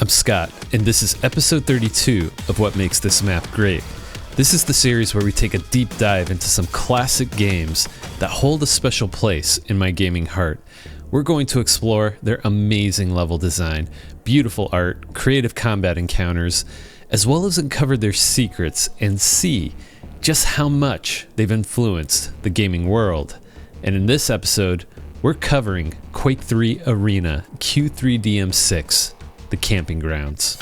I'm Scott, and this is episode 32 of What Makes This Map Great. This is the series where we take a deep dive into some classic games that hold a special place in my gaming heart. We're going to explore their amazing level design, beautiful art, creative combat encounters, as well as uncover their secrets and see just how much they've influenced the gaming world. And in this episode, we're covering Quake 3 Arena Q3DM6 The Camping Grounds.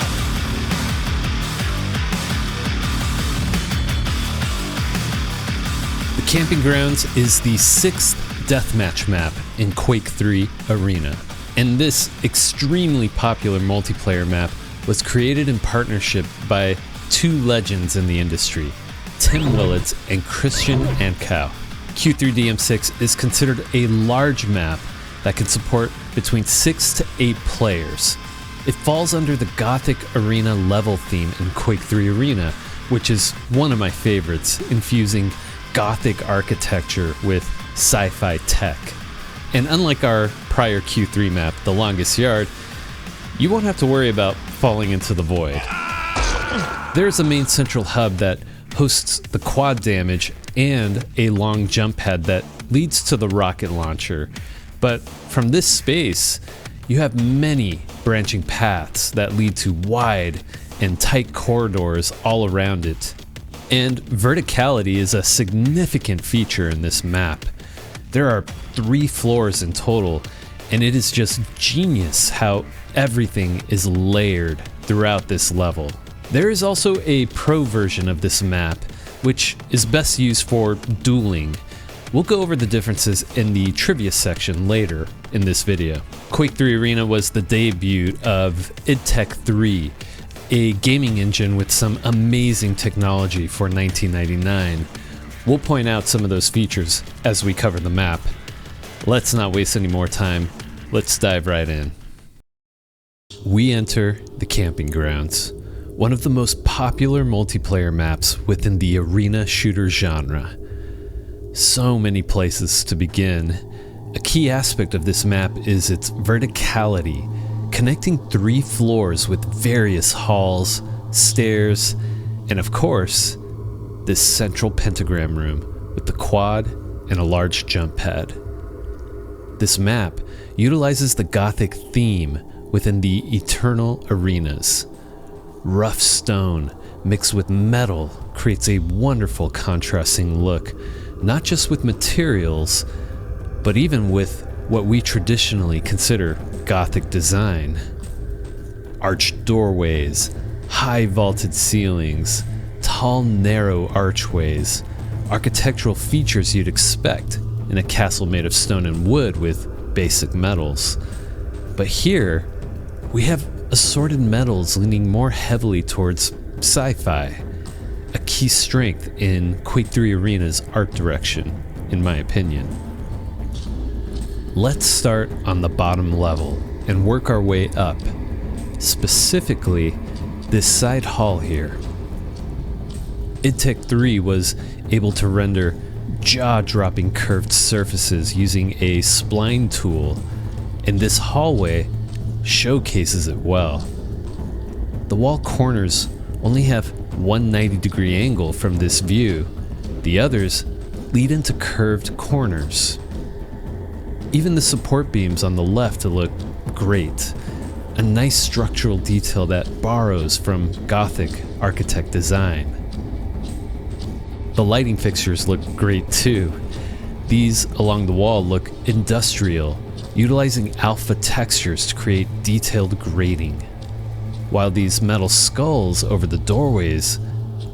The Camping Grounds is the sixth deathmatch map in Quake 3 Arena, and this extremely popular multiplayer map was created in partnership by two legends in the industry, Tim Willits and Christian Antkow. Q3DM6 is considered a large map that can support between 6 to 8 players. It falls under the Gothic Arena level theme in Quake 3 Arena, which is one of my favorites, infusing Gothic architecture with sci-fi tech. And unlike our prior Q3 map, The Longest Yard, you won't have to worry about falling into the void. There's a main central hub that hosts the quad damage and a long jump pad that leads to the rocket launcher. But from this space, you have many branching paths that lead to wide and tight corridors all around it. And verticality is a significant feature in this map. There are 3 floors in total, and it is just genius how everything is layered throughout this level. There is also a pro version of this map, which is best used for dueling. We'll go over the differences in the trivia section later in this video. Quake 3 Arena was the debut of Ep.33, a gaming engine with some amazing technology for 1999. We'll point out some of those features as we cover the map. Let's not waste any more time. Let's dive right in. We enter the Camping Grounds, one of the most popular multiplayer maps within the arena shooter genre. So many places to begin. A key aspect of this map is its verticality, connecting 3 floors with various halls, stairs, and of course, this central pentagram room with the quad and a large jump pad. This map utilizes the Gothic theme within the eternal arenas. Rough stone mixed with metal creates a wonderful contrasting look, not just with materials, but even with what we traditionally consider Gothic design. Arched doorways, high vaulted ceilings, tall narrow archways, architectural features you'd expect in a castle made of stone and wood with basic metals. But here, we have assorted metals leaning more heavily towards sci-fi, a key strength in Quake 3 Arena's art direction, in my opinion. Let's start on the bottom level and work our way up, specifically this side hall here. Ep.33 was able to render jaw-dropping curved surfaces using a spline tool, and this hallway showcases it well. The wall corners only have one 90-degree angle from this view. The others lead into curved corners. Even the support beams on the left look great, a nice structural detail that borrows from Gothic architect design. The lighting fixtures look great too. These along the wall look industrial, utilizing alpha textures to create detailed grading, while these metal skulls over the doorways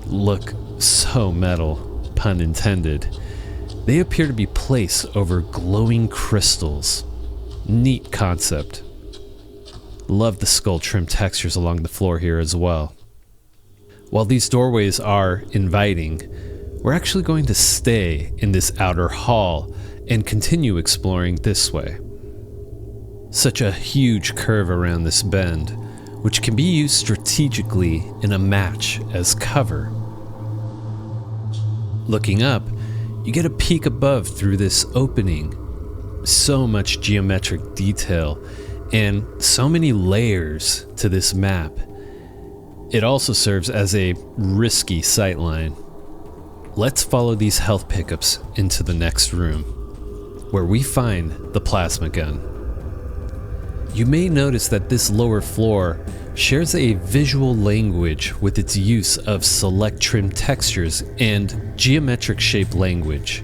look so metal, pun intended. They appear to be placed over glowing crystals. Neat concept. Love the skull trim textures along the floor here as well. While these doorways are inviting, we're actually going to stay in this outer hall and continue exploring this way. Such a huge curve around this bend, which can be used strategically in a match as cover. Looking up, you get a peek above through this opening. So much geometric detail, and so many layers to this map. It also serves as a risky sightline. Let's follow these health pickups into the next room, where we find the plasma gun. You may notice that this lower floor shares a visual language with its use of select trim textures and geometric shape language.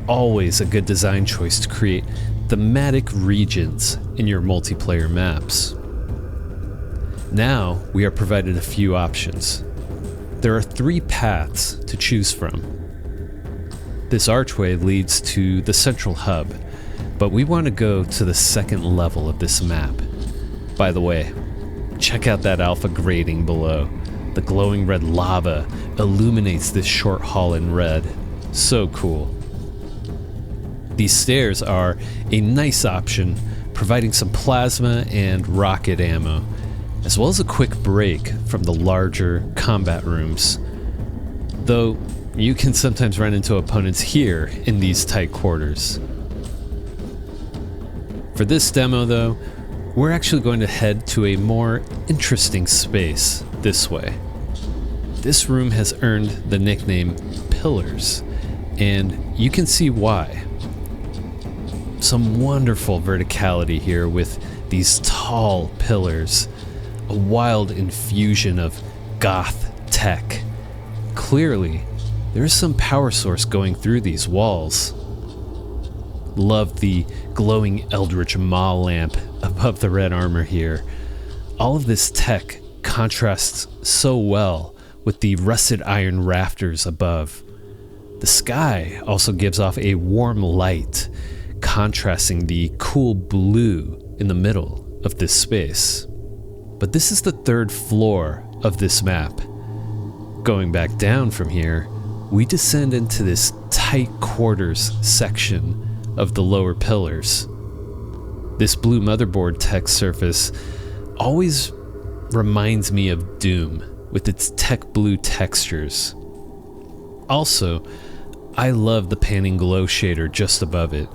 Always a good design choice to create thematic regions in your multiplayer maps. Now we are provided a few options. There are 3 paths to choose from. This archway leads to the central hub, but we want to go to the second level of this map. By the way, check out that alpha grading below. The glowing red lava illuminates this short hall in red. So cool. These stairs are a nice option, providing some plasma and rocket ammo, as well as a quick break from the larger combat rooms. Though, you can sometimes run into opponents here in these tight quarters. For this demo though, we're actually going to head to a more interesting space this way. This room has earned the nickname Pillars, and you can see why. Some wonderful verticality here with these tall pillars, a wild infusion of goth tech. Clearly, there is some power source going through these walls. Love the glowing Eldritch Maw lamp above the red armor here. All of this tech contrasts so well with the rusted iron rafters above. The sky also gives off a warm light, contrasting the cool blue in the middle of this space. But this is the 3rd floor of this map. Going back down from here, we descend into this tight quarters section of the lower pillars. This blue motherboard text surface always reminds me of Doom with its tech blue textures. Also, I love the panning glow shader just above it.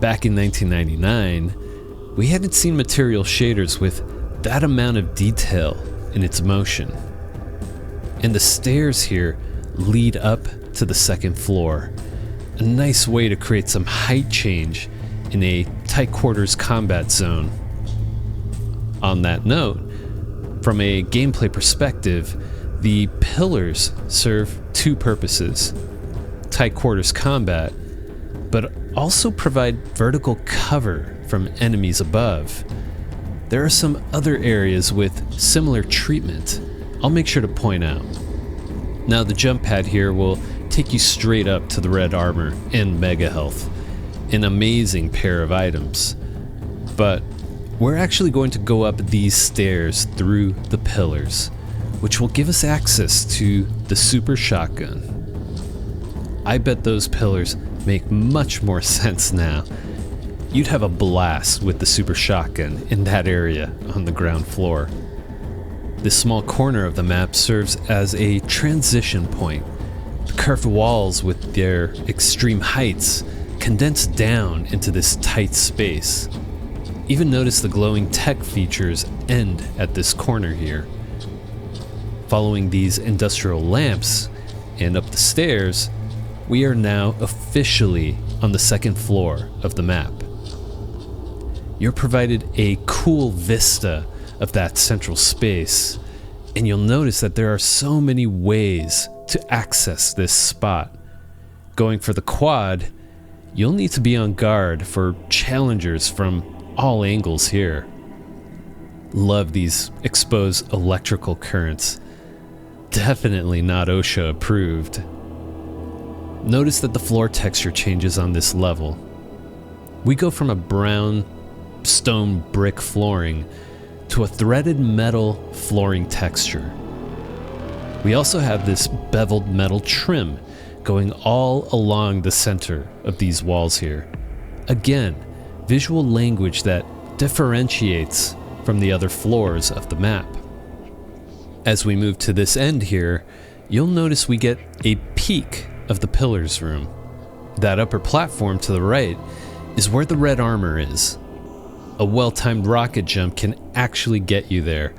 Back in 1999, we hadn't seen material shaders with that amount of detail in its motion. And the stairs here lead up to the 2nd floor. A nice way to create some height change in a tight quarters combat zone. On that note, from a gameplay perspective, the pillars serve 2 purposes: tight quarters combat, but also provide vertical cover from enemies above. There are some other areas with similar treatment I'll make sure to point out. Now the jump pad here will take you straight up to the red armor and mega health, an amazing pair of items. But we're actually going to go up these stairs through the pillars, which will give us access to the super shotgun. I bet those pillars make much more sense now. You'd have a blast with the super shotgun in that area on the ground floor. This small corner of the map serves as a transition point. The curved walls with their extreme heights condense down into this tight space. Even notice the glowing tech features end at this corner here. Following these industrial lamps and up the stairs, we are now officially on the 2nd floor of the map. You're provided a cool vista of that central space, and you'll notice that there are so many ways to access this spot. Going for the quad, you'll need to be on guard for challengers from all angles here. Love these exposed electrical currents. Definitely not OSHA approved. Notice that the floor texture changes on this level. We go from a brown stone brick flooring to a threaded metal flooring texture. We also have this beveled metal trim going all along the center of these walls here. Again, visual language that differentiates from the other floors of the map. As we move to this end here, you'll notice we get a peek of the pillars room. That upper platform to the right is where the red armor is. a well-timed rocket jump can actually get you there.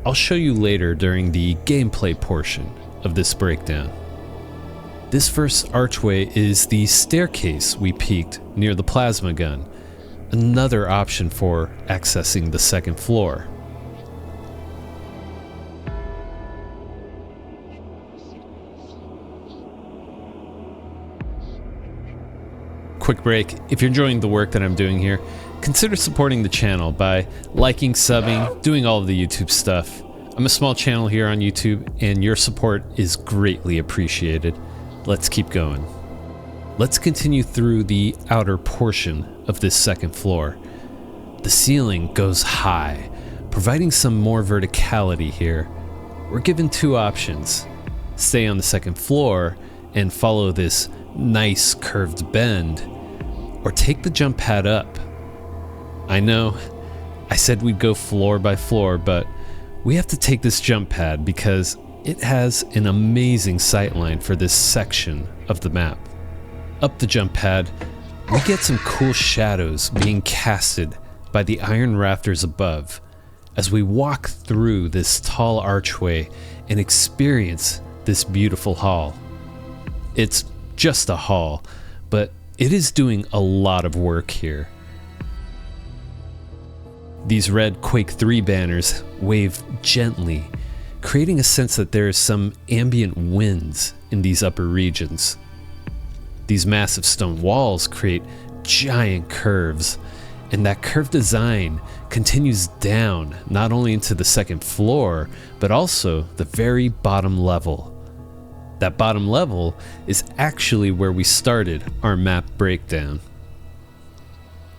I'll show you later during the gameplay portion of this breakdown. This first archway is the staircase we peeked near the plasma gun, another option for accessing the second floor. Quick break. If you're enjoying the work that I'm doing here, consider supporting the channel by liking, subbing, doing all of the YouTube stuff. I'm a small channel here on YouTube, and your support is greatly appreciated. Let's keep going. Let's continue through the outer portion of this second floor. The ceiling goes high, providing some more verticality here. We're given two options: stay on the second floor and follow this nice curved bend, or take the jump pad up. I know, I said we'd go floor by floor, but we have to take this jump pad because it has an amazing sightline for this section of the map. Up the jump pad, we get some cool shadows being casted by the iron rafters above as we walk through this tall archway and experience this beautiful hall. It's just a hall, but it is doing a lot of work here. These red Quake 3 banners wave gently, creating a sense that there is some ambient winds in these upper regions. These massive stone walls create giant curves, and that curved design continues down not only into the second floor, but also the very bottom level. That bottom level is actually where we started our map breakdown.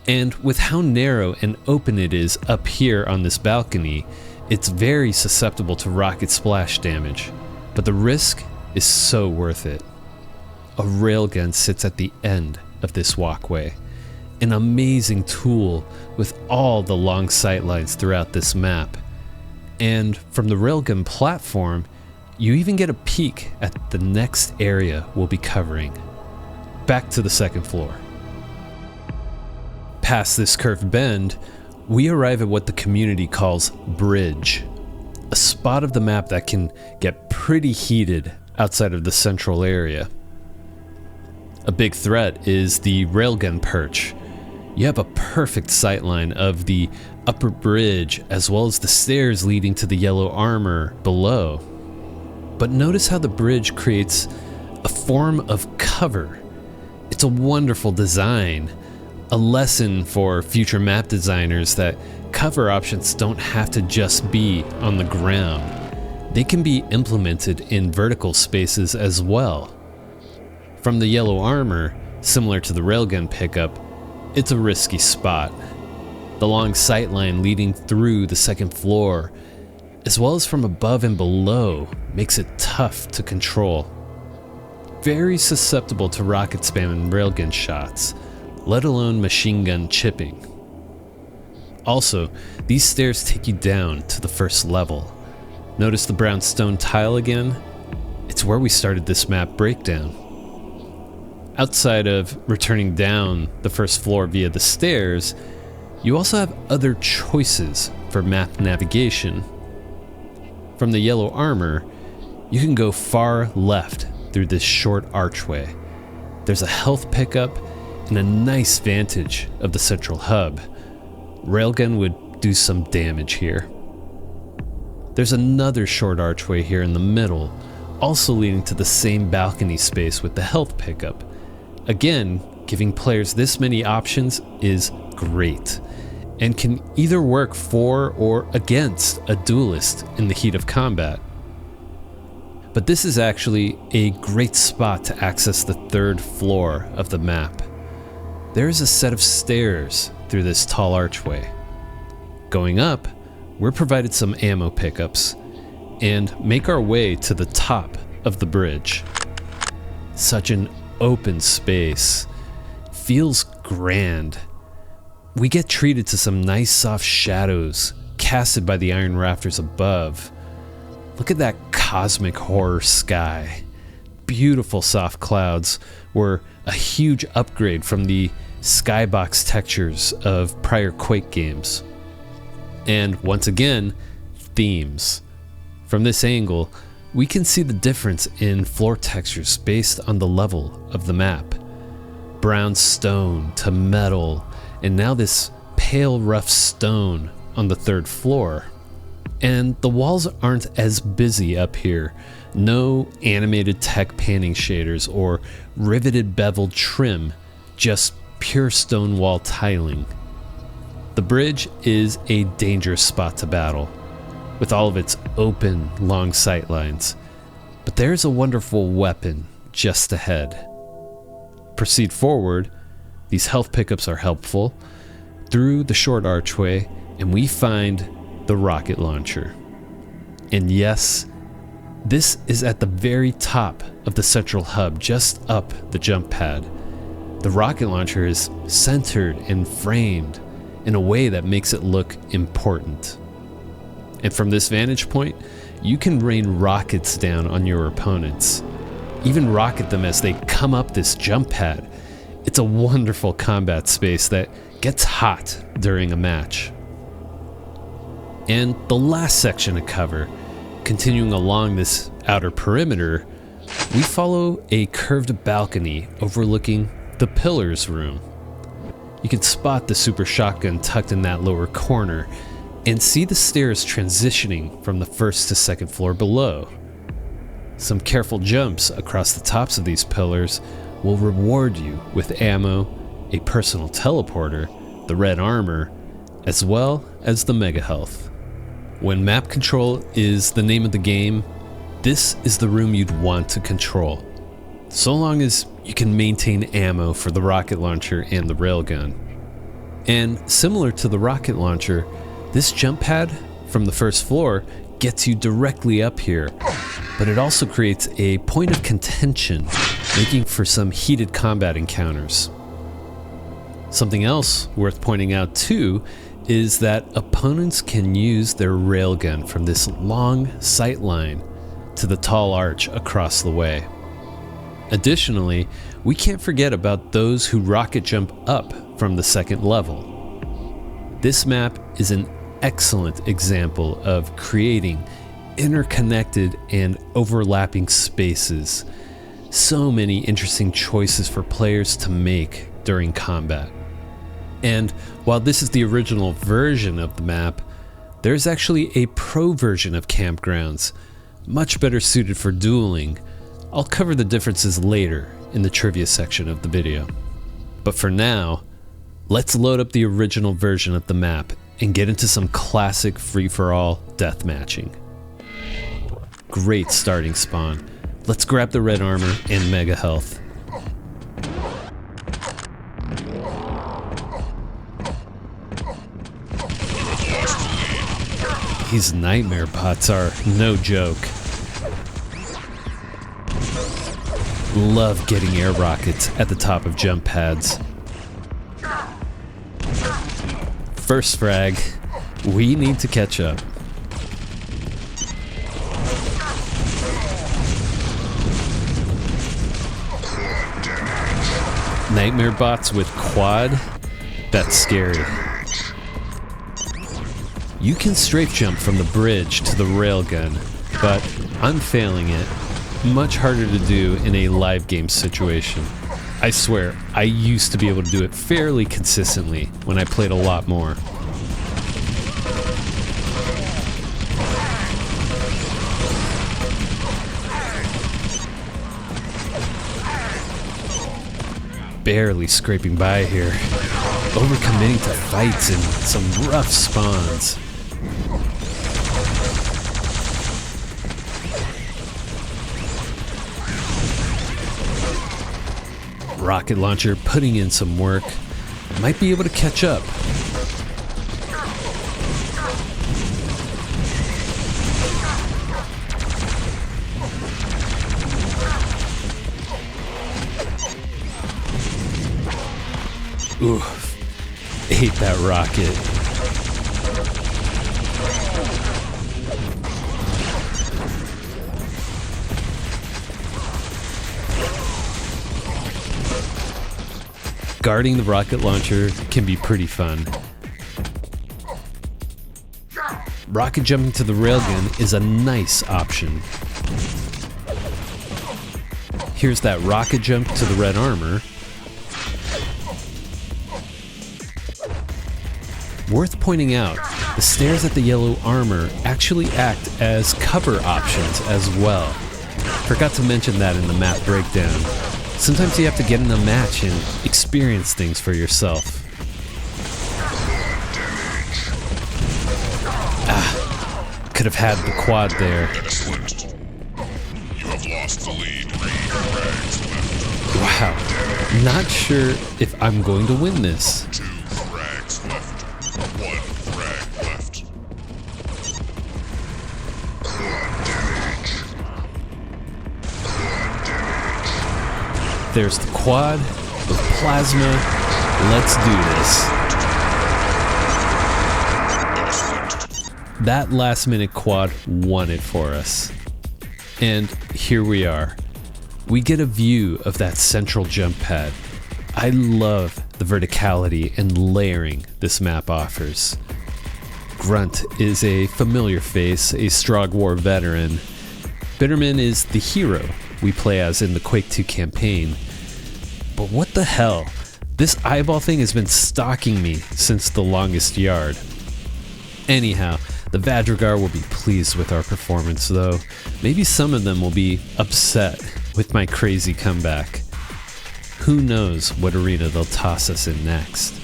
And with how narrow and open it is up here on this balcony, it's very susceptible to rocket splash damage, but the risk is so worth it. A railgun sits at the end of this walkway, an amazing tool with all the long sightlines throughout this map. And from the railgun platform, you even get a peek at the next area we'll be covering. Back to the second floor. Past this curved bend, we arrive at what the community calls Bridge, a spot of the map that can get pretty heated outside of the central area. A big threat is the railgun perch. You have a perfect sightline of the upper bridge as well as the stairs leading to the yellow armor below. But notice how the bridge creates a form of cover. It's a wonderful design, a lesson for future map designers that cover options don't have to just be on the ground. They can be implemented in vertical spaces as well. From the yellow armor, similar to the railgun pickup, it's a risky spot. The long sightline leading through the second floor, as well as from above and below, makes it tough to control. Very susceptible to rocket spam and railgun shots, let alone machine gun chipping. Also, these stairs take you down to the first level. Notice the brown stone tile again? It's where we started this map breakdown. Outside of returning down the first floor via the stairs, you also have other choices for map navigation. From the yellow armor, you can go far left through this short archway. There's a health pickup and a nice vantage of the central hub. Railgun would do some damage here. There's another short archway here in the middle, also leading to the same balcony space with the health pickup. Again, giving players this many options is great, and can either work for or against a duelist in the heat of combat. But this is actually a great spot to access the third floor of the map. There is a set of stairs through this tall archway. Going up, we're provided some ammo pickups, and make our way to the top of the bridge. Such an open space. Feels grand. We get treated to some nice soft shadows casted by the iron rafters above. Look at that cosmic horror sky. Beautiful soft clouds were a huge upgrade from the skybox textures of prior Quake games. And once again, themes. From this angle, we can see the difference in floor textures based on the level of the map. Brown stone to metal, and now this pale rough stone on the 3rd floor. And the walls aren't as busy up here. No animated tech panning shaders or riveted beveled trim, just pure stone wall tiling. The bridge is a dangerous spot to battle, with all of its open, long sightlines. But there's a wonderful weapon just ahead. Proceed forward. These health pickups are helpful. Through the short archway, and we find the rocket launcher. And yes, this is at the very top of the central hub, just up the jump pad. The rocket launcher is centered and framed in a way that makes it look important. And from this vantage point, you can rain rockets down on your opponents. Even rocket them as they come up this jump pad. It's a wonderful combat space that gets hot during a match. And the last section to cover, continuing along this outer perimeter, we follow a curved balcony overlooking the pillars room. You can spot the super shotgun tucked in that lower corner and see the stairs transitioning from the 1st to 2nd floor below. Some careful jumps across the tops of these pillars will reward you with ammo, a personal teleporter, the red armor, as well as the mega health. When map control is the name of the game, this is the room you'd want to control, so long as you can maintain ammo for the rocket launcher and the railgun. And similar to the rocket launcher, this jump pad from the 1st floor gets you directly up here, but it also creates a point of contention, making for some heated combat encounters. Something else worth pointing out too is that opponents can use their railgun from this long sight line to the tall arch across the way. Additionally, we can't forget about those who rocket jump up from the 2nd level. This map is an excellent example of creating interconnected and overlapping spaces. So many interesting choices for players to make during combat. And while this is the original version of the map, there's actually a pro version of Campgrounds, much better suited for dueling. I'll cover the differences later in the trivia section of the video. But for now, let's load up the original version of the map and get into some classic free-for-all deathmatching. Great starting spawn. Let's grab the red armor and mega health. These nightmare bots are no joke. Love getting air rockets at the top of jump pads. First frag, we need to catch up. Nightmare bots with quad? That's scary. You can strafe jump from the bridge to the railgun, but I'm failing it. Much harder to do in a live game situation. I swear, I used to be able to do it fairly consistently when I played a lot more. Barely scraping by here. Overcommitting to fights and some rough spawns. Rocket launcher putting in some work. Might be able to catch up. Ooh, hate that rocket. guarding the rocket launcher can be pretty fun. Rocket jumping to the railgun is a nice option. Here's that rocket jump to the red armor. Worth pointing out, the stairs at the yellow armor actually act as cover options as well. Forgot to mention that in the map breakdown. Sometimes you have to get in a match and experience things for yourself. Could have had the quad there. Excellent. You have lost the lead. 3 frags left. Wow. Not sure if I'm going to win this. 2 frags left. 1 frag left. There's the quad with plasma. Let's do this. That last minute quad won it for us. And here we are. We get a view of that central jump pad. I love the verticality and layering this map offers. Grunt is a familiar face, a Strog War veteran. Bitterman is the hero we play as in the Quake 2 campaign. But what the hell? This eyeball thing has been stalking me since the longest yard. Anyhow, the Vadrigar will be pleased with our performance though. Maybe some of them will be upset with my crazy comeback. Who knows what arena they'll toss us in next,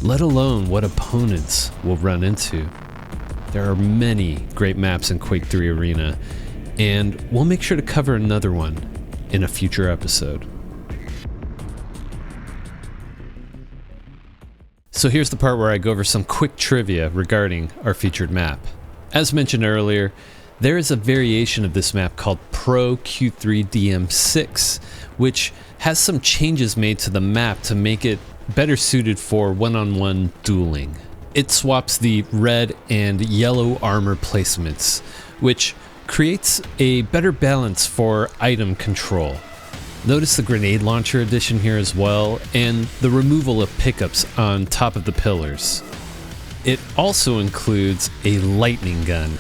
let alone what opponents we'll run into. There are many great maps in Quake 3 Arena, and we'll make sure to cover another one in a future episode. So here's the part where I go over some quick trivia regarding our featured map. As mentioned earlier, there is a variation of this map called Pro Q3DM6, which has some changes made to the map to make it better suited for one-on-one dueling. It swaps the red and yellow armor placements, which creates a better balance for item control. Notice the grenade launcher addition here as well, and the removal of pickups on top of the pillars. It also includes a lightning gun,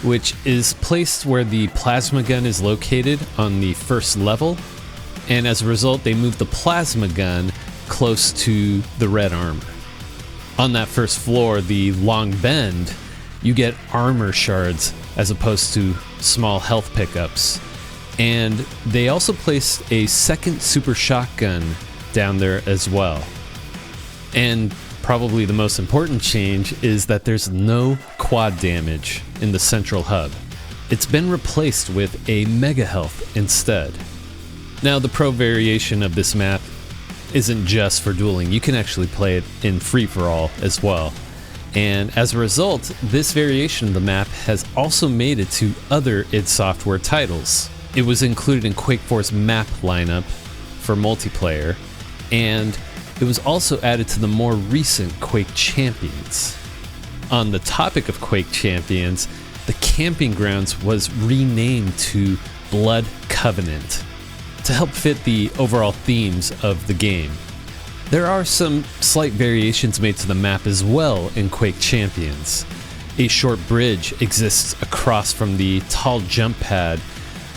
which is placed where the plasma gun is located on the first level, and as a result they move the plasma gun close to the red armor. On that first floor, the long bend, you get armor shards as opposed to small health pickups. And they also placed a second super shotgun down there as well. And probably the most important change is that there's no quad damage in the central hub. It's been replaced with a mega health instead. Now the pro variation of this map isn't just for dueling, you can actually play it in free-for-all as well. And as a result, this variation of the map has also made it to other id Software titles. It was included in Quake 4's map lineup for multiplayer, and it was also added to the more recent Quake Champions. On the topic of Quake Champions, the Camping Grounds was renamed to Blood Covenant to help fit the overall themes of the game. There are some slight variations made to the map as well in Quake Champions. A short bridge exists across from the tall jump pad,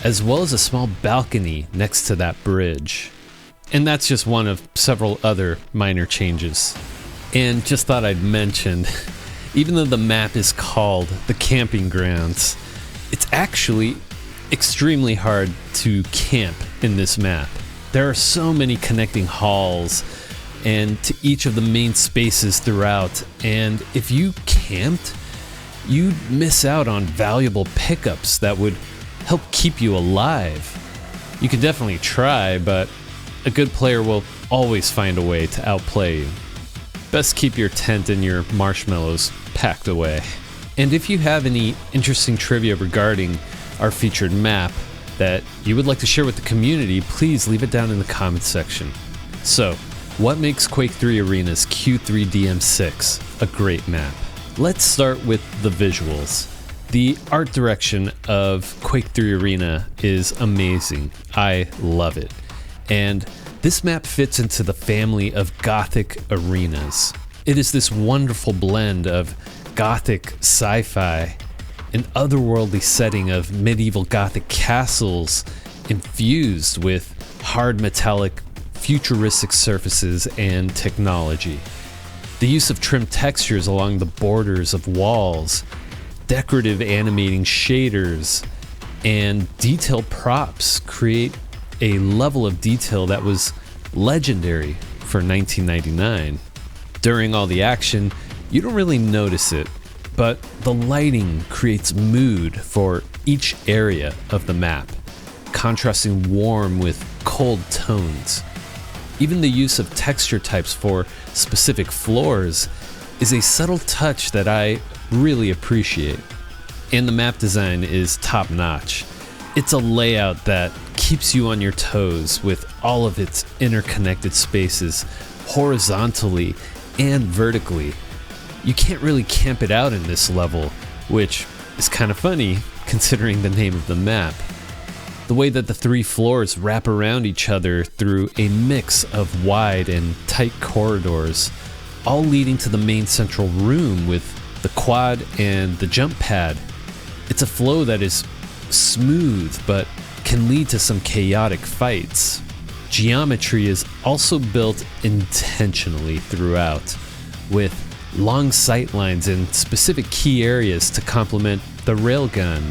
as well as a small balcony next to that bridge. And that's just one of several other minor changes. And just thought I'd mention, even though the map is called the Camping Grounds, it's actually extremely hard to camp in this map. There are so many connecting halls and to each of the main spaces throughout, and if you camped, you'd miss out on valuable pickups that would help keep you alive. You can definitely try, but a good player will always find a way to outplay you. Best keep your tent and your marshmallows packed away. And if you have any interesting trivia regarding our featured map that you would like to share with the community, please leave it down in the comments section. So, what makes Quake 3 Arena's Q3DM6 a great map? Let's start with the visuals. The art direction of Quake 3 Arena is amazing. I love it. And This map fits into the family of Gothic arenas. It is this wonderful blend of Gothic sci-fi, an otherworldly setting of medieval Gothic castles infused with hard metallic futuristic surfaces and technology. The use of trimmed textures along the borders of walls, decorative animating shaders, and detailed props create a level of detail that was legendary for 1999. During all the action, you don't really notice it, but the lighting creates mood for each area of the map, contrasting warm with cold tones. Even the use of texture types for specific floors is a subtle touch that I really appreciate. And the map design is top-notch. It's a layout that keeps you on your toes with all of its interconnected spaces horizontally and vertically. You can't really camp it out in this level, which is kind of funny considering the name of the map. The way that the three floors wrap around each other through a mix of wide and tight corridors, all leading to the main central room with the quad and the jump pad. It's a flow that is smooth but can lead to some chaotic fights. Geometry is also built intentionally throughout, with long sightlines in specific key areas to complement the railgun,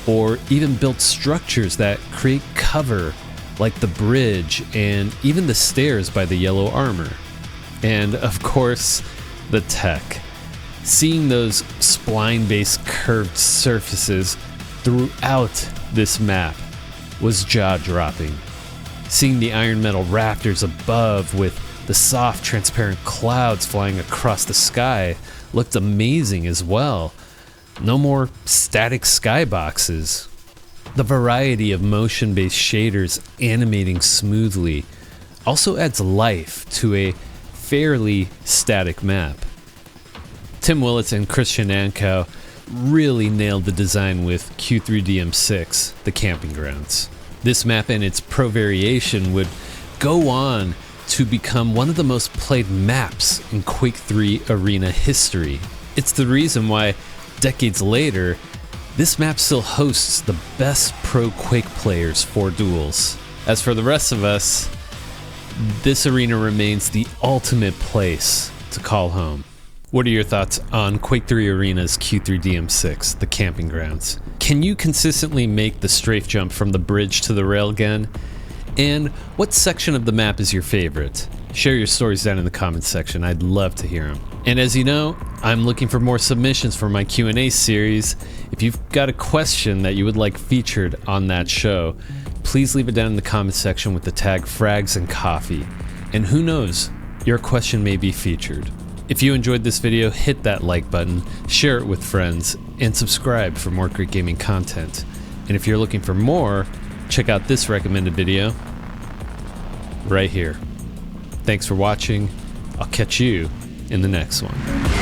or even built structures that create cover, like the bridge and even the stairs by the yellow armor. And of course, the tech. Seeing those spline-based curved surfaces throughout this map was jaw-dropping. Seeing the iron metal rafters above with the soft, transparent clouds flying across the sky looked amazing as well. No more static skyboxes. The variety of motion-based shaders animating smoothly also adds life to a fairly static map. Tim Willits and Christian Antkow really nailed the design with Q3DM6 The Camping Grounds. This map and its pro variation would go on to become one of the most played maps in Quake 3 arena history. It's the reason why, decades later, this map still hosts the best pro Quake players for duels. As for the rest of us, this arena remains the ultimate place to call home. What are your thoughts on Quake 3 Arena's Q3DM6, The Camping Grounds? Can you consistently make the strafe jump from the bridge to the railgun? And what section of the map is your favorite? Share your stories down in the comments section. I'd love to hear them. And as you know, I'm looking for more submissions for my Q&A series. If you've got a question that you would like featured on that show, please leave it down in the comments section with the tag Frags and Coffee. And who knows, your question may be featured. If you enjoyed this video, hit that like button, share it with friends, and subscribe for more great gaming content. And if you're looking for more, check out this recommended video right here. Thanks for watching. I'll catch you in the next one.